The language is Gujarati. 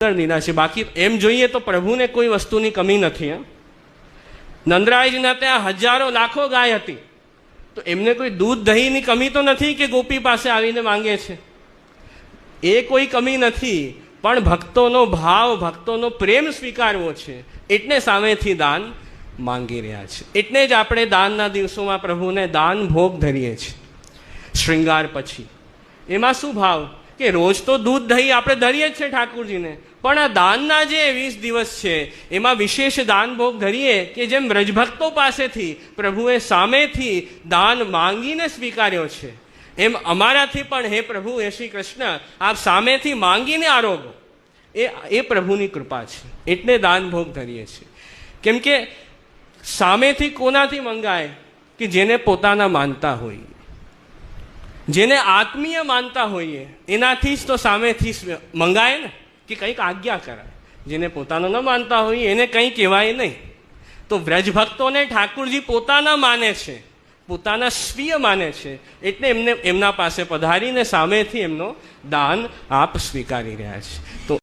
દીધા છે। બાકી એમ જોઈએ તો પ્રભુને કોઈ વસ્તુની કમી નથી। નંદરાયજીના ત્યાં હજારો લાખો ગાય હતી, તો એમને કોઈ દૂધ દહીંની કમી તો નથી કે ગોપી પાસે આવીને માંગે છે, એ કોઈ કમી નથી। પણ ભક્તોનો ભાવ, ભક્તોનો પ્રેમ સ્વીકારવો છે, એટલે સામેથી દાન માંગી રહ્યા છે। એટલે જ આપણે દાનના દિવસોમાં પ્રભુને દાન ભોગ ધરીએ છીએ શ્રૃંગાર પછી। એમાં શું ભાવ કે રોજ તો દૂધ દહીં આપણે ધરીએ જ છે ઠાકુરજીને, પણ આ દાનના જે 20 દિવસ છે એમાં વિશેષ દાન ભોગ ધરીએ કે જેમ વ્રજભક્તો પાસેથી પ્રભુએ સામેથી દાન માંગીને સ્વીકાર્યો છે, એમ અમારાથી પણ હે પ્રભુ, હે શ્રી કૃષ્ણ, આપ સામેથી માંગીને આરોગો। એ પ્રભુની કૃપા છે, એટલે દાન ભોગ ધરીએ છીએ। કેમ કે સામેથી કોનાથી મંગાય કે જેને પોતાના માનતા હોઈએ, જેને આત્મીય માનતા હોઈએ, એનાથી જ તો સામેથી મંગાય ને, કે કંઈક આજ્ઞા કરાય। જેને પોતાનો ન માનતા હોઈએ એને કંઈ કહેવાય નહીં। તો વ્રજભક્તોને ઠાકુરજી પોતાના માને છે, પોતાના સ્વીય માને છે, એટલે એમના પાસે પધારીને સામેથી એમનો દાન આપ સ્વીકારી રહ્યા છે। તો